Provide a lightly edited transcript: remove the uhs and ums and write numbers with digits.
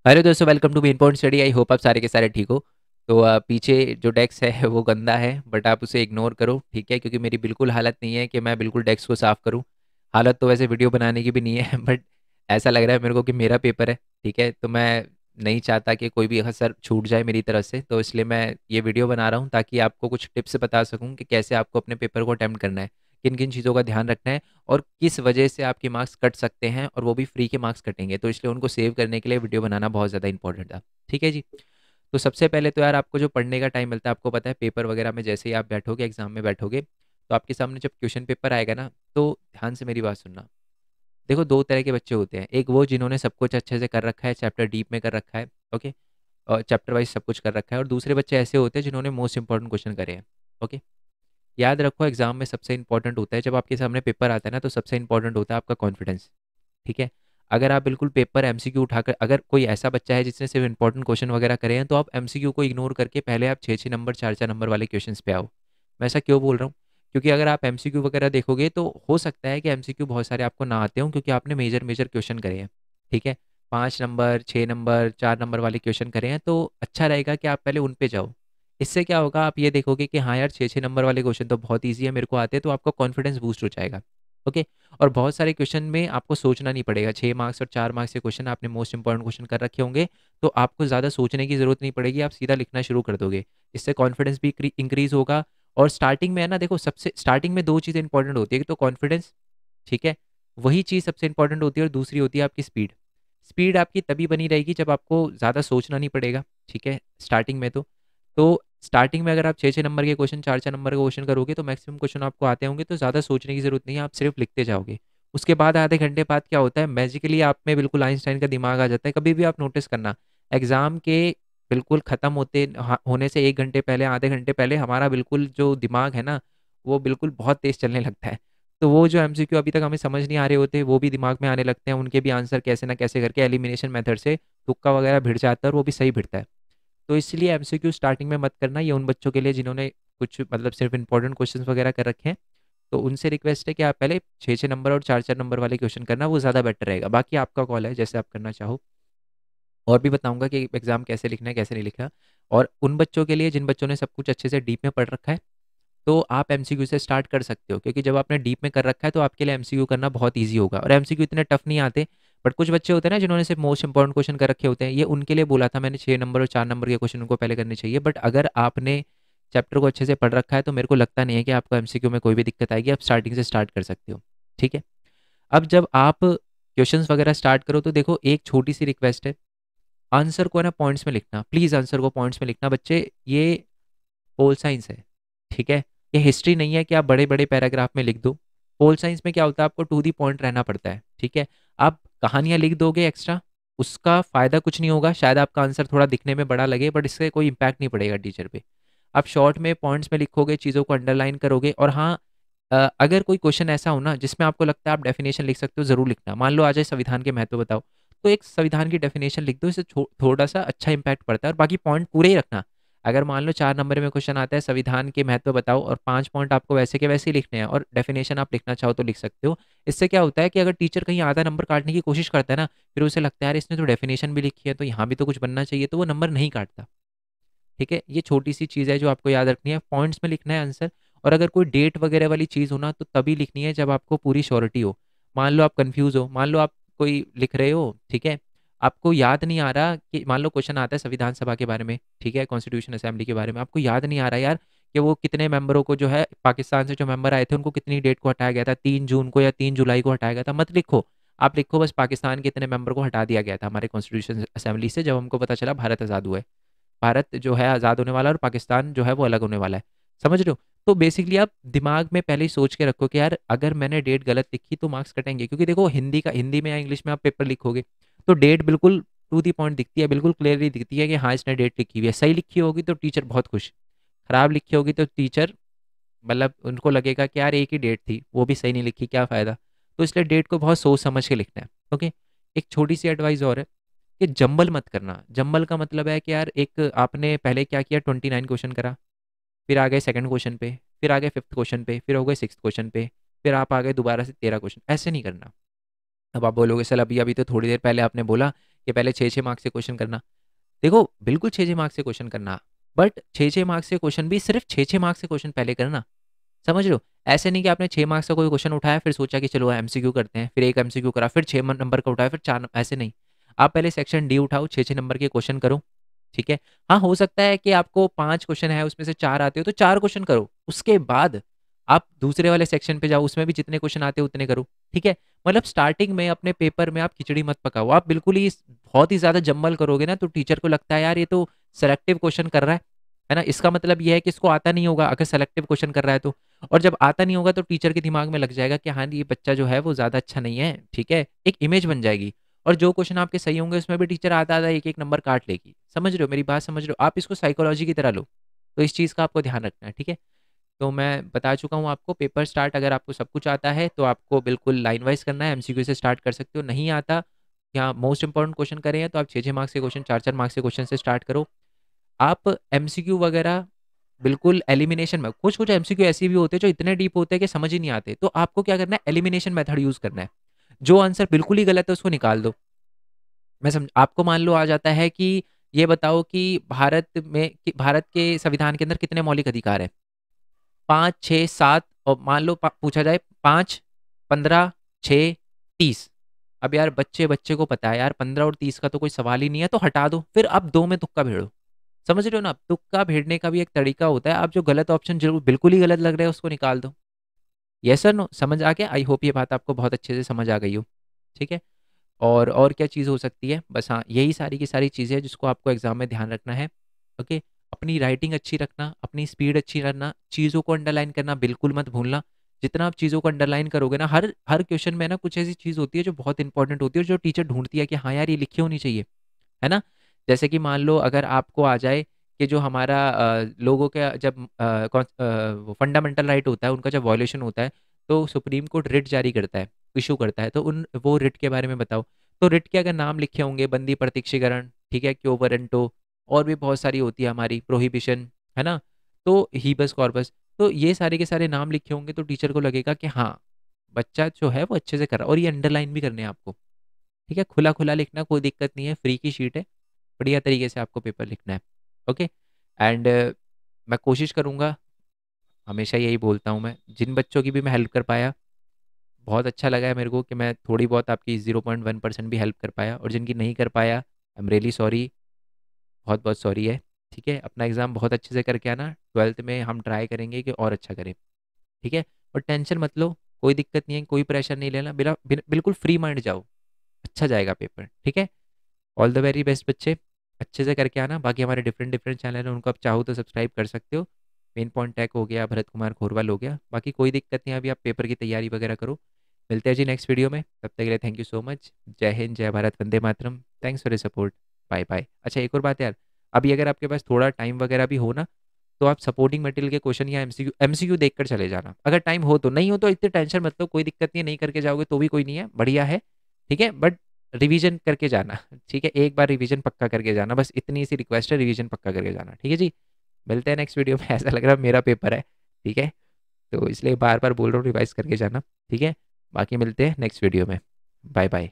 Hello दोस्तों, welcome to main point study. I hope आप सारे के सारे ठीक हो। तो पीछे जो डेस्क है वो गंदा है, बट आप उसे इग्नोर करो, ठीक है? क्योंकि मेरी बिल्कुल हालत नहीं है कि मैं बिल्कुल डेस्क को साफ़ करूं। हालत तो वैसे वीडियो बनाने की भी नहीं है बट ऐसा लग रहा है मेरे को कि मेरा पेपर है, ठीक है? तो मैं नहीं चाहता कि कोई भी असर छूट जाए मेरी तरफ से, तो इसलिए मैं ये वीडियो बना रहा हूँ ताकि आपको कुछ टिप्स बता सकूँ कि कैसे आपको अपने पेपर को अटेम्प्ट करना है, किन किन चीज़ों का ध्यान रखना है और किस वजह से आपके मार्क्स कट सकते हैं, और वो भी फ्री के मार्क्स कटेंगे। तो इसलिए उनको सेव करने के लिए वीडियो बनाना बहुत ज़्यादा इंपॉर्टेंट था। ठीक है जी। तो सबसे पहले तो यार आपको जो पढ़ने का टाइम मिलता है, आपको पता है पेपर वगैरह में जैसे ही आप बैठोगे, एग्जाम में बैठोगे, तो आपके सामने जब क्वेश्चन पेपर आएगा ना, तो ध्यान से मेरी बात सुनना। देखो, दो तरह के बच्चे होते हैं। एक वो जिन्होंने सब कुछ अच्छे से कर रखा है, चैप्टर डीप में कर रखा है, ओके, और चैप्टर वाइज सब कुछ कर रखा है। और दूसरे बच्चे ऐसे होते हैं जिन्होंने मोस्ट इंपॉर्टेंट क्वेश्चन करे हैं। ओके। याद रखो, एग्जाम में सबसे इंपॉर्टेंट होता है, जब आपके सामने पेपर आता है ना, तो सबसे इंपॉर्टेंट होता है आपका कॉन्फिडेंस। ठीक है? अगर आप बिल्कुल पेपर एमसीक्यू उठाकर, अगर कोई ऐसा बच्चा है जिसने सिर्फ इंपॉर्टेंट क्वेश्चन वगैरह करे हैं, तो आप एमसीक्यू को इग्नोर करके पहले आप 6-6 नंबर 4-4 नंबर वाले क्वेश्चंस पे आओ। मैं ऐसा क्यों बोल रहा हूँ? क्योंकि अगर आप एमसीक्यू वगैरह देखोगे तो हो सकता है कि एमसीक्यू बहुत सारे आपको ना आते हों, क्योंकि आपने मेजर मेजर क्वेश्चन करे हैं। ठीक है? 5 नंबर, 6 नंबर, 4 नंबर वाले क्वेश्चन करे हैं, तो अच्छा रहेगा कि आप पहले उन पे जाओ। इससे क्या होगा, आप ये देखोगे कि हाँ यार, 6-6 नंबर वाले क्वेश्चन तो बहुत ईजी है, मेरे को आते हैं, तो आपका कॉन्फिडेंस बूस्ट हो जाएगा। ओके। और बहुत सारे क्वेश्चन में आपको सोचना नहीं पड़ेगा। 6 मार्क्स और 4 मार्क्स के क्वेश्चन आपने मोस्ट इंपॉर्टेंट क्वेश्चन कर रखे होंगे, तो आपको ज़्यादा सोचने की ज़रूरत नहीं पड़ेगी, आप सीधा लिखना शुरू कर दोगे। इससे कॉन्फिडेंस भी इंक्रीज होगा। और स्टार्टिंग में है ना, देखो, सबसे स्टार्टिंग में दो चीज़ें इंपॉर्टेंट होती है, एक तो कॉन्फिडेंस, ठीक है, वही चीज़ सबसे इंपॉर्टेंट होती है, और दूसरी होती है आपकी स्पीड। स्पीड आपकी तभी बनी रहेगी जब आपको ज़्यादा सोचना नहीं पड़ेगा, ठीक है, स्टार्टिंग में तो स्टार्टिंग में अगर आप 6-6 नंबर के क्वेश्चन, 4-4 नंबर के क्वेश्चन करोगे, तो मैक्सिमम क्वेश्चन आपको आते होंगे, तो ज़्यादा सोचने की ज़रूरत नहीं है, आप सिर्फ लिखते जाओगे। उसके बाद आधे घंटे बाद क्या होता है, मैजिकली आप में बिल्कुल आइंस्टाइन का दिमाग आ जाता है। कभी भी आप नोटिस करना, एग्जाम के बिल्कुल ख़त्म होने से 1 घंटे पहले, आधे घंटे पहले, हमारा बिल्कुल जो दिमाग है ना, वो बिल्कुल बहुत तेज़ चलने लगता है। तो वो जो एमसीक्यू अभी तक हमें समझ नहीं आ रहे होते, वो भी दिमाग में आने लगते हैं, उनके भी आंसर कैसे ना कैसे करके एलिमिनेशन मेथड से तुक्का वगैरह भिड़ जाता है, और वो भी सही भिड़ता है। तो इसलिए एमसीक्यू स्टार्टिंग में मत करना। ये उन बच्चों के लिए जिन्होंने कुछ मतलब सिर्फ इंपॉर्टेंट क्वेश्चन वगैरह कर रखे हैं, तो उनसे रिक्वेस्ट है कि आप पहले 6-6 नंबर और 4-4 नंबर वाले क्वेश्चन करना, वो ज़्यादा बेटर रहेगा। बाकी आपका कॉल है, जैसे आप करना चाहो। और भी बताऊंगा कि एग्जाम कैसे लिखना है, कैसे नहीं लिखना। और उन बच्चों के लिए जिन बच्चों ने सब कुछ अच्छे से डीप में पढ़ रखा है, तो आप एमसीक्यू से स्टार्ट कर सकते हो, क्योंकि जब आपने डीप में कर रखा है तो आपके लिए एमसीक्यू करना बहुत ईजी होगा। और एमसीक्यू इतने टफ नहीं आते। बट कुछ बच्चे होते हैं ना, जिन्होंने सिर्फ मोस्ट इंपॉर्टेंट क्वेश्चन कर रखे होते हैं, ये उनके लिए बोला था मैंने, 6 नंबर और 4 नंबर के क्वेश्चन उनको पहले करने चाहिए। बट अगर आपने चैप्टर को अच्छे से पढ़ रखा है, तो मेरे को लगता नहीं है कि आपको एमसीक्यू में कोई भी दिक्कत आएगी, आप स्टार्टिंग से स्टार्ट कर सकते हो। ठीक है? अब जब आप क्वेश्चंस वगैरह स्टार्ट करो, तो देखो, एक छोटी सी रिक्वेस्ट है, आंसर को है ना पॉइंट्स में लिखना, प्लीज़ आंसर को पॉइंट्स में लिखना बच्चे। ये पोल साइंस है, ठीक है? ये हिस्ट्री नहीं है कि आप बड़े बड़े पैराग्राफ में लिख दो। पोल साइंस में क्या होता है, आपको टू दी पॉइंट रहना पड़ता है, ठीक है? आप कहानियां लिख दोगे एक्स्ट्रा, उसका फ़ायदा कुछ नहीं होगा। शायद आपका आंसर थोड़ा दिखने में बड़ा लगे, बट इससे कोई इम्पैक्ट नहीं पड़ेगा टीचर पे। आप शॉर्ट में पॉइंट्स में लिखोगे, चीज़ों को अंडरलाइन करोगे। और हाँ, अगर कोई क्वेश्चन ऐसा हो ना जिसमें आपको लगता है आप डेफिनेशन लिख सकते हो, ज़रूर लिखना। मान लो आ जाए संविधान के महत्व बताओ, तो एक संविधान की डेफिनेशन लिख दो, इससे थोड़ा सा अच्छा इंपैक्ट पड़ता है। और बाकी पॉइंट पूरे ही रखना। अगर मान लो 4 नंबर में क्वेश्चन आता है संविधान के महत्व बताओ, और 5 पॉइंट आपको वैसे के वैसे ही लिखने हैं, और डेफिनेशन आप लिखना चाहो तो लिख सकते हो। इससे क्या होता है कि अगर टीचर कहीं आधा नंबर काटने की कोशिश करता है ना, फिर उसे लगता है यार, इसने तो डेफिनेशन भी लिखी है, तो यहाँ भी तो कुछ बनना चाहिए, तो वो नंबर नहीं काटता। ठीक है? ये छोटी सी चीज़ है जो आपको याद रखनी है, पॉइंट्स में लिखना है आंसर। और अगर कोई डेट वगैरह वाली चीज़ हो ना, तो तभी लिखनी है जब आपको पूरी श्योरिटी हो। मान लो आप कंफ्यूज हो, मान लो आप कोई लिख रहे हो, ठीक है, आपको याद नहीं आ रहा कि, मान लो क्वेश्चन आता है संविधान सभा के बारे में, ठीक है, कॉन्स्टिट्यूशन असेंबली के बारे में, आपको याद नहीं आ रहा यार कि वो कितने मेंबरों को, जो है पाकिस्तान से जो मेंबर आए थे, उनको कितनी डेट को हटाया गया था, 3 जून को या 3 जुलाई को हटाया गया था, मत लिखो। आप लिखो बस पाकिस्तान के इतने मेंबर को हटा दिया गया था हमारे कॉन्स्टिट्यूशन असेंबली से, जब हमको पता चला भारत आज़ाद हुआ है। भारत जो है आज़ाद होने वाला है, और पाकिस्तान जो है वो अलग होने वाला है। समझ रहे हो? तो बेसिकली आप दिमाग में पहले ही सोच के रखो कि यार, अगर मैंने डेट गलत लिखी तो मार्क्स कटेंगे। क्योंकि देखो, हिंदी में या इंग्लिश में आप पेपर लिखोगे, तो डेट बिल्कुल टू दी पॉइंट दिखती है, बिल्कुल क्लियरली दिखती है कि हाँ, इसने डेट लिखी हुई है। सही लिखी होगी तो टीचर बहुत खुश, खराब लिखी होगी तो टीचर, मतलब उनको लगेगा कि यार एक ही डेट थी, वो भी सही नहीं लिखी, क्या फ़ायदा। तो इसलिए डेट को बहुत सोच समझ के लिखना है। ओके। एक छोटी सी एडवाइस और है कि जंबल मत करना। जंबल का मतलब है कि यार, एक आपने पहले क्या किया, 29 क्वेश्चन करा, फिर आ गए सेकंड क्वेश्चन पे, फिर आ गए फिफ्थ क्वेश्चन पे, फिर हो गए सिक्स क्वेश्चन पे, फिर आप आ गए दोबारा से 13 क्वेश्चन। ऐसे नहीं करना। अब आप बोलोगे सर, अभी अभी तो थोड़ी देर पहले आपने बोला कि पहले 6-6 मार्क्स से क्वेश्चन करना। देखो बिल्कुल 6-6 मार्क्स से क्वेश्चन करना, बट 6-6 मार्क्स से क्वेश्चन भी सिर्फ 6-6 मार्क्स से क्वेश्चन पहले करना। समझ रहे हो? ऐसे नहीं कि आपने 6 मार्क्स का कोई क्वेश्चन उठाया फिर सोचा कि चलो एमसीक्यू करते हैं, फिर एक एमसीक्यू करा, फिर 6 नंबर का उठाया, फिर 4, ऐसे नहीं। आप पहले सेक्शन डी उठाओ, 6-6 नंबर के क्वेश्चन करो, ठीक है? हाँ, हो सकता है कि आपको 5 क्वेश्चन है उसमें से 4 आते हो तो 4 क्वेश्चन करो। उसके बाद आप दूसरे वाले सेक्शन पे जाओ, उसमें भी जितने क्वेश्चन आते हो उतने करो, ठीक है? मतलब स्टार्टिंग में अपने पेपर में आप खिचड़ी मत पकाओ। आप बिल्कुल ही बहुत ही ज़्यादा जम्बल करोगे ना तो टीचर को लगता है यार ये तो सेलेक्टिव क्वेश्चन कर रहा है ना? इसका मतलब ये है कि इसको आता नहीं होगा अगर सेलेक्टिव क्वेश्चन कर रहा है तो। और जब आता नहीं होगा तो टीचर के दिमाग में लग जाएगा कि हाँ, ये बच्चा जो है वो ज़्यादा अच्छा नहीं है, ठीक है? एक इमेज बन जाएगी। और जो क्वेश्चन आपके सही होंगे उसमें भी टीचर आधा-आधा, एक-एक नंबर काट लेगी। समझ रहे हो? मेरी बात समझ रहे हो? आप इसको साइकोलॉजी की तरह लो। तो इस चीज़ का आपको ध्यान रखना है, ठीक है? तो मैं बता चुका हूँ आपको पेपर स्टार्ट अगर आपको सब कुछ आता है तो आपको बिल्कुल लाइन वाइज़ करना है, एमसीक्यू से स्टार्ट कर सकते हो। नहीं आता या मोस्ट इंपोर्टेंट क्वेश्चन करे हैं तो आप 6-6 मार्क्स के क्वेश्चन, 4-4 मार्क्स के क्वेश्चन से स्टार्ट करो। आप एमसीक्यू वगैरह बिल्कुल एलिमिनेशन में, कुछ-कुछ एमसीक्यू ऐसे भी होते हैं जो इतने डीप होते हैं कि समझ ही नहीं आते। तो आपको क्या करना है, एलिमिनेशन मेथड यूज़ करना है। जो आंसर बिल्कुल ही गलत है उसको निकाल दो। मैं समझ आपको मान लो आ जाता है कि ये बताओ कि भारत के संविधान के अंदर कितने मौलिक अधिकार हैं? 5, 6, 7 और मान लो पूछा जाए 5, 15, 6, 30। अब यार बच्चे को पता है यार 15 और 30 का तो कोई सवाल ही नहीं है तो हटा दो। फिर अब 2 में तुक्का भिड़ो। समझ रहे हो ना? तुक्का भिड़ने का भी एक तरीका होता है। आप जो गलत ऑप्शन जो बिल्कुल ही गलत लग रहा है उसको निकाल दो। यस और नो? समझ आ गया? आई होप ये बात आपको बहुत अच्छे से समझ आ गई हो। ठीक है? और क्या चीज़ हो सकती है? बस हाँ, यही सारी की सारी चीज़ें हैं जिसको आपको एग्ज़ाम में ध्यान रखना है। ओके? अपनी राइटिंग अच्छी रखना, अपनी स्पीड अच्छी रखना, चीज़ों को अंडरलाइन करना बिल्कुल मत भूलना। जितना आप चीज़ों को अंडरलाइन करोगे ना, हर हर क्वेश्चन में ना कुछ ऐसी चीज़ होती है जो बहुत इंपॉर्टेंट होती है और जो टीचर ढूँढती है कि हाँ यार, ये लिखी होनी चाहिए। है ना? जैसे कि मान लो अगर आपको आ जाए कि जो हमारा लोगों का जब वो फंडामेंटल राइट होता है, उनका जब वायलेशन होता है, तो सुप्रीम कोर्ट रिट जारी करता है, इश्यू करता है, तो उन वो रिट के बारे में बताओ। तो रिट के अगर नाम लिखे होंगे, बंदी प्रत्यक्षीकरण, ठीक है, क्यो वारंटो, और भी बहुत सारी होती है हमारी प्रोहिबिशन, है ना? तो हीबस कॉर्पस, तो ये सारे के सारे नाम लिखे होंगे तो टीचर को लगेगा कि हाँ, बच्चा जो है वो अच्छे से कर रहा है, और ये अंडरलाइन भी करने हैं आपको। ठीक है? खुला-खुला लिखना, कोई दिक्कत नहीं है, फ्री की शीट है। बढ़िया तरीके से आपको पेपर लिखना है। ओके? एंड मैं कोशिश करूँगा, हमेशा यही बोलता हूँ मैं, जिन बच्चों की भी मैं हेल्प कर पाया, बहुत अच्छा लगा है मेरे को कि मैं थोड़ी बहुत आपकी 0.1% भी हेल्प कर पाया, और जिनकी नहीं कर पाया, आई एम रियली सॉरी, बहुत-बहुत सॉरी है। ठीक है? अपना एग्ज़ाम बहुत अच्छे से करके आना, 12th में हम ट्राई करेंगे कि और अच्छा करें। ठीक है? और टेंशन मत लो, कोई दिक्कत नहीं है, कोई प्रेशर नहीं लेना, बिल्कुल फ्री माइंड जाओ, अच्छा जाएगा पेपर। ठीक है? ऑल द वेरी बेस्ट बच्चे, अच्छे से करके आना। बाकी हमारे डिफरेंट डिफरेंट चैनल हैं, उनको आप चाहो तो सब्सक्राइब कर सकते हो। मेन पॉइंट टैक हो गया, भरत कुमार खोरवाल हो गया, बाकी कोई दिक्कत नहीं है, अभी आप पेपर की तैयारी वगैरह करो। मिलते हैं जी नेक्स्ट वीडियो में, तब तक के लिए थैंक यू सो मच। जय हिंद, जय भारत, वंदे मातरम। Thanks for your support. Bye bye. अच्छा, एक और बात यार, अभी अगर आपके पास थोड़ा टाइम वगैरह भी हो ना, तो आप सपोर्टिंग मटेरियल के क्वेश्चन या एमसीक्यू देख कर चले जाना, अगर टाइम हो तो। नहीं हो तो इतनी टेंशन मत लो, कोई दिक्कत नहीं है, नहीं करके जाओगे तो भी कोई नहीं है, बढ़िया है। ठीक है? बट रिवीजन करके जाना, ठीक है? एक बार रिवीजन पक्का करके जाना, बस इतनी सी रिक्वेस्ट है, रिवीजन पक्का करके जाना। ठीक है जी? मिलते हैं नेक्स्ट वीडियो में। ऐसा लग रहा है मेरा पेपर है, ठीक है? तो इसलिए बार बार बोल रहा हूँ रिवाइज करके जाना, ठीक है? बाकी मिलते हैं नेक्स्ट वीडियो में। Bye bye.